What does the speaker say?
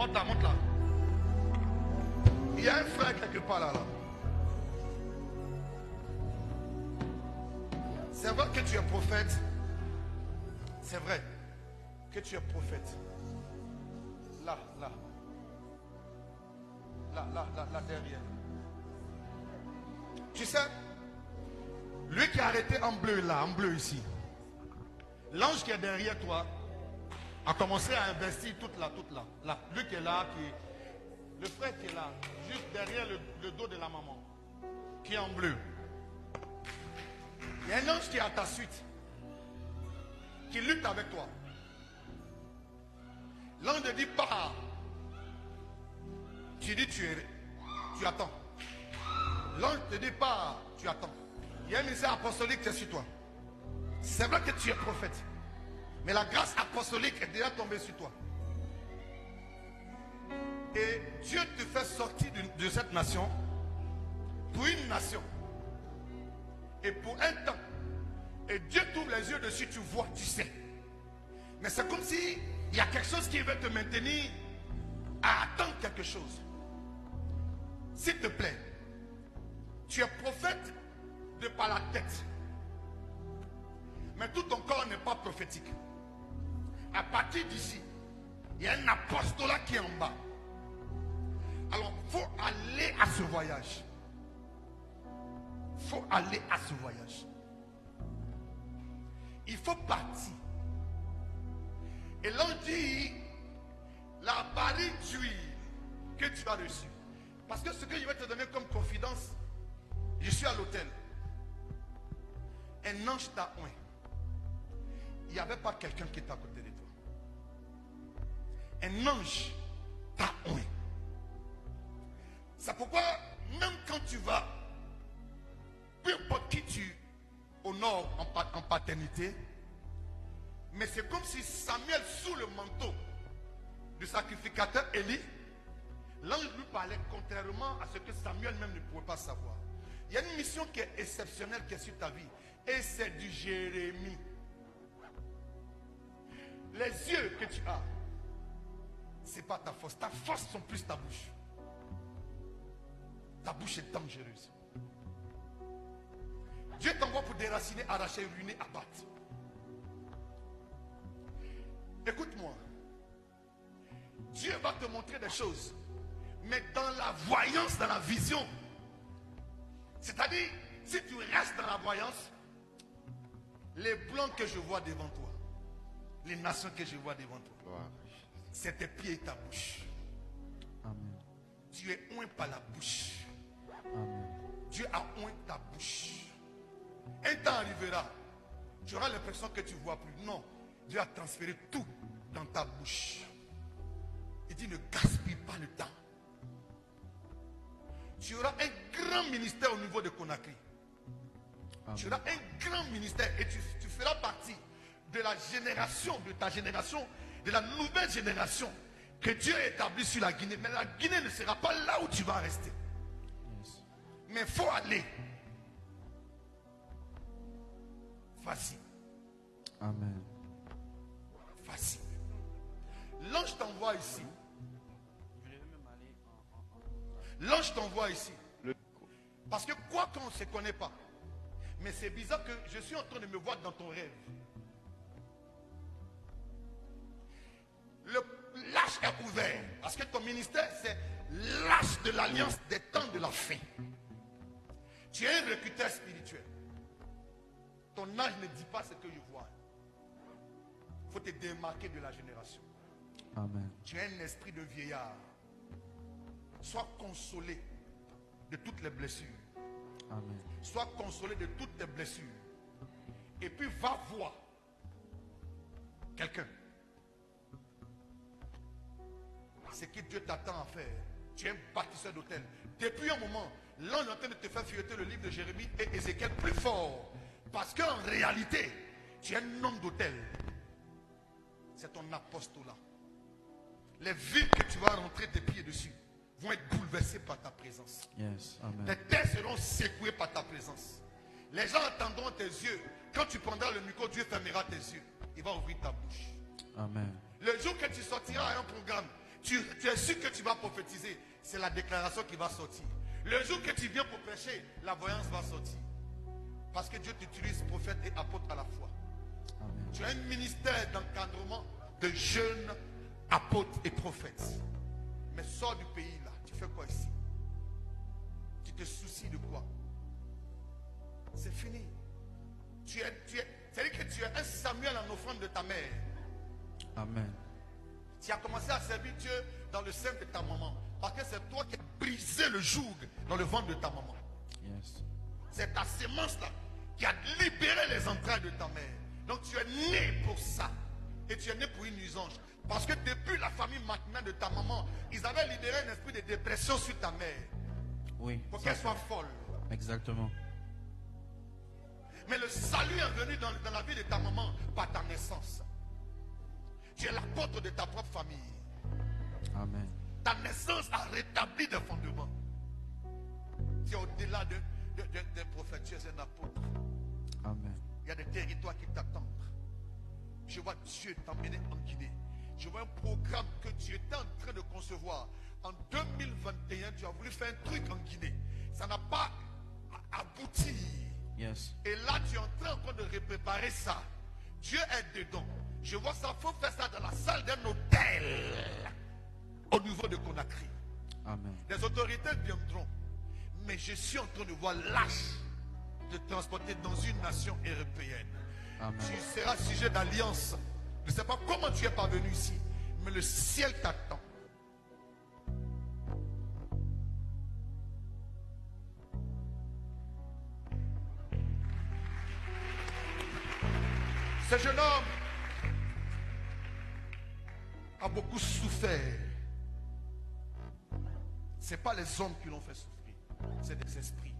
Monte là, monte là. Il y a un frère quelque part là. C'est vrai que tu es prophète. C'est vrai que tu es prophète. Là, là. Là, derrière. Tu sais, lui qui est arrêté en bleu là, en bleu ici. L'ange qui est derrière toi a commencé à investir toute là. Là. Lui qui est là, le frère qui est là, juste derrière le dos de la maman, qui est en bleu. Il y a un ange qui est à ta suite, qui lutte avec toi. L'ange te dit pas. Tu dis tu attends. L'ange te dit pas, tu attends. Il y a un ministère apostolique qui est sur toi. C'est vrai que tu es prophète. Mais la grâce apostolique est déjà tombée sur toi. Et Dieu te fait sortir de cette nation pour une nation. Et pour un temps. Et Dieu t'ouvre les yeux dessus, tu vois, tu sais. Mais c'est comme si il y a quelque chose qui veut te maintenir à attendre quelque chose. S'il te plaît, tu es prophète de par la tête. Mais tout ton corps n'est pas prophétique. À partir d'ici, il y a un apostolat qui est en bas. Alors, il faut aller à ce voyage. Il faut aller à ce voyage. Il faut partir. Et l'on dit, la barrique d'huile que tu as reçue. Parce que ce que je vais te donner comme confidence, je suis à l'hôtel. Un ange t'a oint. Il n'y avait pas quelqu'un qui était à côté de toi. Un ange t'a oint. C'est pourquoi, même quand tu vas, peu importe qui tu honores en paternité, mais c'est comme si Samuel, sous le manteau du sacrificateur Élie, l'ange lui parlait contrairement à ce que Samuel même ne pouvait pas savoir. Il y a une mission qui est exceptionnelle qui est sur ta vie. Et c'est du Jérémie. Les yeux que tu as, ce n'est pas ta force. Ta force sont plus ta bouche. Ta bouche est dangereuse. Dieu t'envoie pour déraciner, arracher, ruiner, abattre. Écoute-moi. Dieu va te montrer des choses. Mais dans la voyance, dans la vision. C'est-à-dire, si tu restes dans la voyance, les plans que je vois devant toi, les nations que je vois devant toi, c'est tes pieds et ta bouche. Amen. Tu es oint par la bouche. Amen. Dieu a oint ta bouche. Un temps arrivera, tu auras l'impression que tu ne vois plus. Non, Dieu a transféré tout dans ta bouche. Il dit ne gaspille pas le temps. Tu auras un grand ministère au niveau de Conakry. Amen. Tu auras un grand ministère et tu feras partie de la génération, de ta génération, de la nouvelle génération que Dieu a établie sur la Guinée. Mais la Guinée ne sera pas là où tu vas rester. Yes. Mais il faut aller. Facile. Amen. Facile. L'ange t'envoie ici. L'ange t'envoie ici. Parce que quoi qu'on ne se connaît pas. Mais c'est bizarre que je suis en train de me voir dans ton rêve. Le lâche est ouvert. Parce que ton ministère, c'est lâche de l'alliance des temps de la fin. Tu es un recruteur spirituel. Ton âge ne dit pas ce que je vois. Il faut te démarquer de la génération. Amen. Tu es un esprit de vieillard. Sois consolé de toutes les blessures. Amen. Sois consolé de toutes tes blessures. Et puis va voir quelqu'un. Ce que Dieu t'attend à faire. Tu es un bâtisseur d'hôtel. Depuis un moment, l'ange est en train de te faire feuilleter le livre de Jérémie et Ézéchiel plus fort. Parce qu'en réalité, tu es un homme d'hôtel. C'est ton apostolat. Les villes que tu vas rentrer tes pieds dessus vont être bouleversées par ta présence. Yes. Amen. Les terres seront secouées par ta présence. Les gens attendront tes yeux. Quand tu prendras le micro, Dieu fermera tes yeux. Il va ouvrir ta bouche. Amen. Le jour que tu sortiras à un programme tu es sûr que tu vas prophétiser, c'est la déclaration qui va sortir. Le jour que tu viens pour prêcher, la voyance va sortir. Parce que Dieu t'utilise prophète et apôtre à la fois. Amen. Tu as un ministère d'encadrement de jeunes apôtres et prophètes. Mais sors du pays là. Tu fais quoi ici? Tu te soucies de quoi? C'est fini. C'est-à-dire que tu es un Samuel en offrande de ta mère. Amen. Tu as commencé à servir Dieu dans le sein de ta maman. Parce que c'est toi qui as brisé le joug dans le ventre de ta maman. Yes. C'est ta sémence là qui a libéré les entrailles de ta mère. Donc tu es né pour ça. Et tu es né pour une nuisance. Parce que depuis la famille matinale de ta maman, ils avaient libéré un esprit de dépression sur ta mère. Oui. Pour ça, qu'elle soit folle. Exactement. Mais le salut est venu dans la vie de ta maman par ta naissance. Tu es l'apôtre de ta propre famille. Amen. Ta naissance a rétabli des fondements. Tu es au-delà des prophètes, tu es un apôtre. Amen. Il y a des territoires qui t'attendent. Je vois Dieu t'emmener en Guinée. Je vois un programme que tu étais en train de concevoir. En 2021, tu as voulu faire un truc en Guinée. Ça n'a pas abouti. Yes. Et là, tu es en train encore de préparer ça. Dieu est dedans. Je vois ça, il faut faire ça dans la salle d'un hôtel au niveau de Conakry. Amen. Les autorités viendront. Mais je suis en train de voir l'âge de transporter dans une nation européenne. Amen. Tu seras sujet d'alliance. Je ne sais pas comment tu es parvenu ici, mais le ciel t'attend. Ce jeune homme a beaucoup souffert. Ce n'est pas les hommes qui l'ont fait souffrir, c'est des esprits.